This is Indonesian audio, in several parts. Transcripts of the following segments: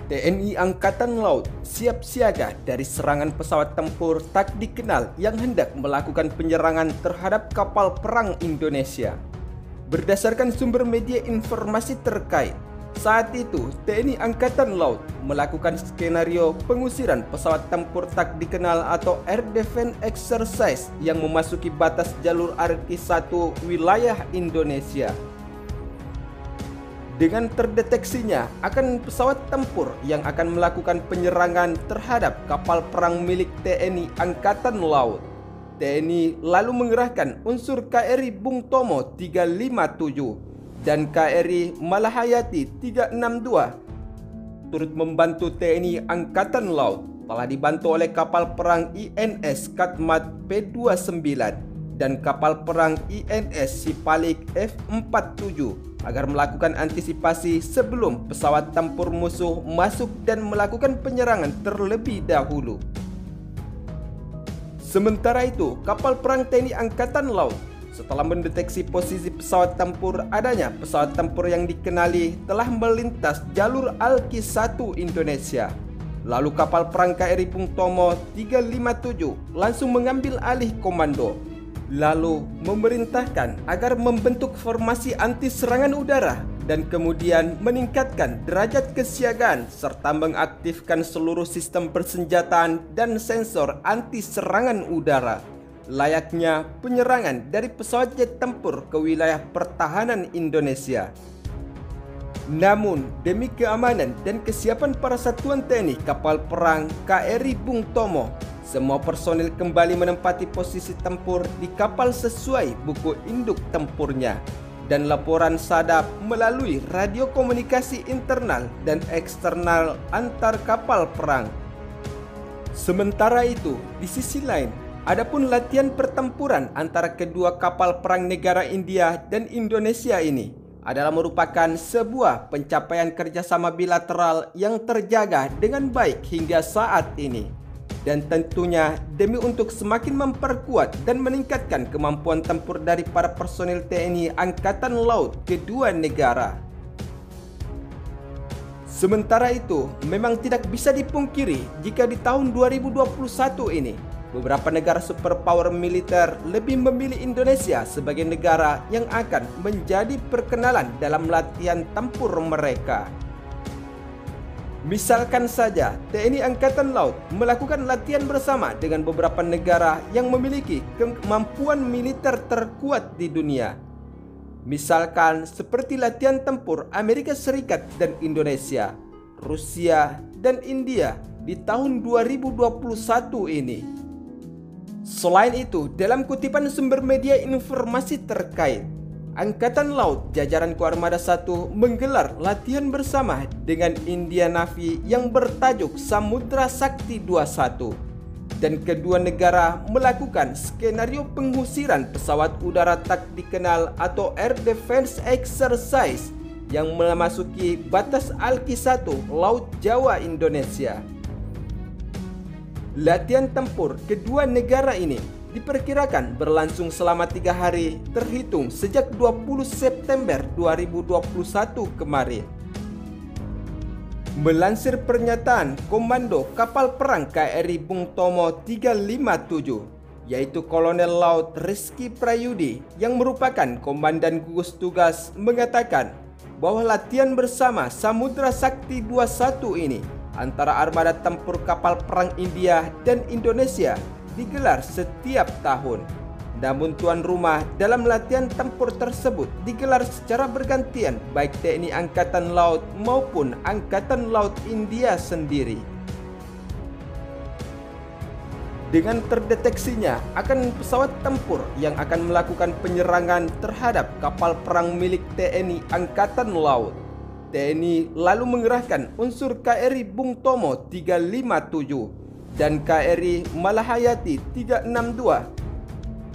TNI Angkatan Laut siap siaga dari serangan pesawat tempur tak dikenal yang hendak melakukan penyerangan terhadap kapal perang Indonesia. Berdasarkan sumber media informasi terkait, saat itu TNI Angkatan Laut melakukan skenario pengusiran pesawat tempur tak dikenal atau Air Defense Exercise yang memasuki batas jalur RQ-1 wilayah Indonesia. Dengan terdeteksinya akan pesawat tempur yang akan melakukan penyerangan terhadap kapal perang milik TNI Angkatan Laut, TNI lalu mengerahkan unsur KRI Bung Tomo 357 dan KRI Malahayati 362 turut membantu TNI Angkatan Laut. Telah dibantu oleh kapal perang INS Katmat P29 dan kapal perang INS Sipalik F47 agar melakukan antisipasi sebelum pesawat tempur musuh masuk dan melakukan penyerangan terlebih dahulu. Sementara itu, kapal perang TNI Angkatan Laut setelah mendeteksi posisi pesawat tempur adanya pesawat tempur yang dikenali telah melintas jalur RQ-1 Indonesia. Lalu kapal perang KRI Bung Tomo 357 langsung mengambil alih komando, lalu memerintahkan agar membentuk formasi anti serangan udara dan kemudian meningkatkan derajat kesiagaan serta mengaktifkan seluruh sistem persenjataan dan sensor anti serangan udara layaknya penyerangan dari pesawat jet tempur ke wilayah pertahanan Indonesia. Namun, demi keamanan dan kesiapan para satuan TNI kapal perang KRI Bung Tomo, semua personil kembali menempati posisi tempur di kapal sesuai buku induk tempurnya dan laporan sadap melalui radio komunikasi internal dan eksternal antar kapal perang. Sementara itu, di sisi lain, adapun latihan pertempuran antara kedua kapal perang negara India dan Indonesia ini adalah merupakan sebuah pencapaian kerjasama bilateral yang terjaga dengan baik hingga saat ini. Dan tentunya demi untuk semakin memperkuat dan meningkatkan kemampuan tempur dari para personil TNI Angkatan Laut kedua negara. Sementara itu, memang tidak bisa dipungkiri jika di tahun 2021 ini, beberapa negara superpower militer lebih memilih Indonesia sebagai negara yang akan menjadi perkenalan dalam latihan tempur mereka. Misalkan saja TNI Angkatan Laut melakukan latihan bersama dengan beberapa negara yang memiliki kemampuan militer terkuat di dunia. Misalkan seperti latihan tempur Amerika Serikat dan Indonesia, Rusia dan India di tahun 2021 ini. Selain itu, dalam kutipan sumber media informasi terkait, Angkatan Laut jajaran Koarmada 1 menggelar latihan bersama dengan India Navy yang bertajuk Samudra Sakti 21 dan kedua negara melakukan skenario pengusiran pesawat udara tak dikenal atau Air Defense Exercise yang memasuki batas RQ-1 Laut Jawa Indonesia. Latihan tempur kedua negara ini diperkirakan berlangsung selama 3 hari terhitung sejak 20 September 2021 kemarin. Melansir pernyataan Komando Kapal Perang KRI Bung Tomo 357, yaitu Kolonel Laut Rizky Prayudi yang merupakan Komandan Gugus Tugas mengatakan bahwa latihan bersama Samudra Sakti 21 ini antara armada tempur kapal perang India dan Indonesia digelar setiap tahun. Namun tuan rumah dalam latihan tempur tersebut digelar secara bergantian baik TNI Angkatan Laut maupun Angkatan Laut India sendiri. Dengan terdeteksinya akan pesawat tempur yang akan melakukan penyerangan terhadap kapal perang milik TNI Angkatan Laut, TNI lalu mengerahkan unsur KRI Bung Tomo 357 dan KRI Malahayati 362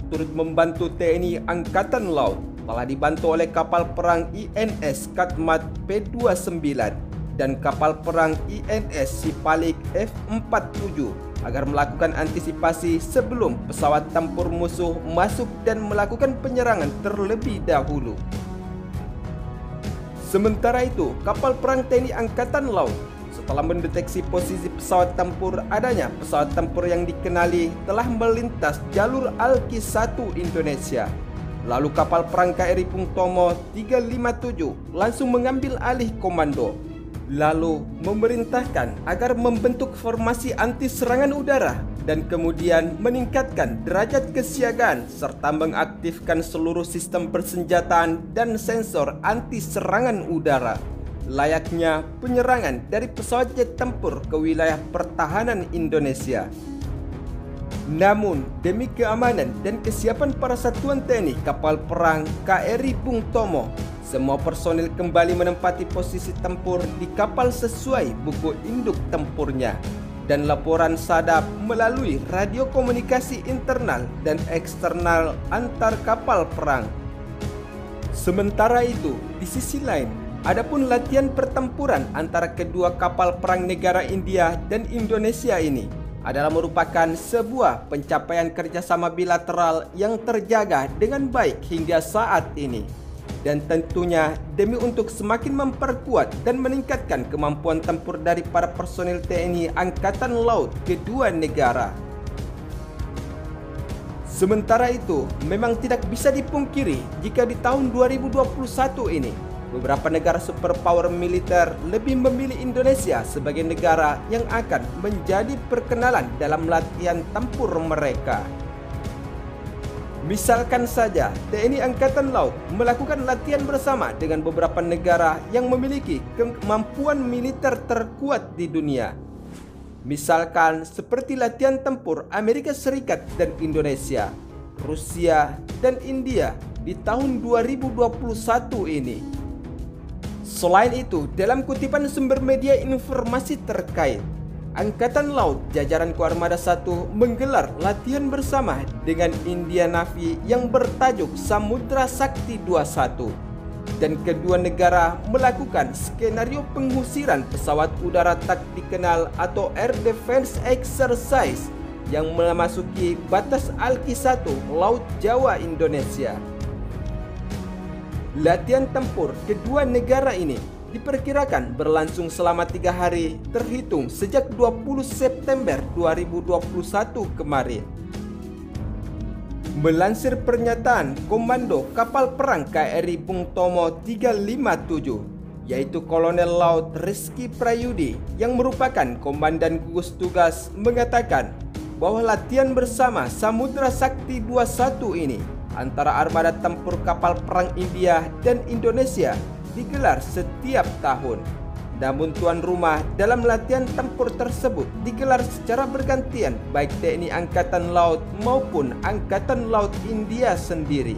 turut membantu TNI Angkatan Laut. Telah dibantu oleh kapal perang INS Katmat P29 dan kapal perang INS Sipalik F47 agar melakukan antisipasi sebelum pesawat tempur musuh masuk dan melakukan penyerangan terlebih dahulu. Sementara itu, kapal perang TNI Angkatan Laut setelah mendeteksi posisi pesawat tempur adanya pesawat tempur yang dikenali telah melintas jalur Alki-1 Indonesia. Lalu kapal perang KRI Bung Tomo 357 langsung mengambil alih komando, lalu memerintahkan agar membentuk formasi anti serangan udara dan kemudian meningkatkan derajat kesiagaan serta mengaktifkan seluruh sistem persenjataan dan sensor anti serangan udara, layaknya penyerangan dari pesawat jet tempur ke wilayah pertahanan Indonesia. Namun, demi keamanan dan kesiapan para satuan TNI kapal perang KRI Bung Tomo, semua personil kembali menempati posisi tempur di kapal sesuai buku induk tempurnya dan laporan sadap melalui radio komunikasi internal dan eksternal antar kapal perang. Sementara itu, di sisi lain, adapun latihan pertempuran antara kedua kapal perang negara India dan Indonesia ini adalah merupakan sebuah pencapaian kerjasama bilateral yang terjaga dengan baik hingga saat ini, dan tentunya demi untuk semakin memperkuat dan meningkatkan kemampuan tempur dari para personil TNI Angkatan Laut kedua negara. Sementara itu, memang tidak bisa dipungkiri jika di tahun 2021 ini beberapa negara superpower militer lebih memilih Indonesia sebagai negara yang akan menjadi perkenalan dalam latihan tempur mereka. Misalkan saja TNI Angkatan Laut melakukan latihan bersama dengan beberapa negara yang memiliki kemampuan militer terkuat di dunia. Misalkan seperti latihan tempur Amerika Serikat dan Indonesia, Rusia, dan India di tahun 2021 ini. Selain itu, dalam kutipan sumber media informasi terkait, Angkatan Laut jajaran Koarmada 1 menggelar latihan bersama dengan Indian Navy yang bertajuk Samudra Sakti 21, dan kedua negara melakukan skenario pengusiran pesawat udara tak dikenal atau Air Defense Exercise yang memasuki batas Alki-1 Laut Jawa Indonesia. Latihan tempur kedua negara ini diperkirakan berlangsung selama 3 hari terhitung sejak 20 September 2021 kemarin. Melansir pernyataan Komando Kapal Perang KRI Bung Tomo 357, yaitu Kolonel Laut Rizky Prayudi yang merupakan Komandan Gugus Tugas, mengatakan bahwa latihan bersama Samudra Sakti 21 ini antara armada tempur kapal perang India dan Indonesia digelar setiap tahun. Namun tuan rumah dalam latihan tempur tersebut digelar secara bergantian baik TNI Angkatan Laut maupun Angkatan Laut India sendiri.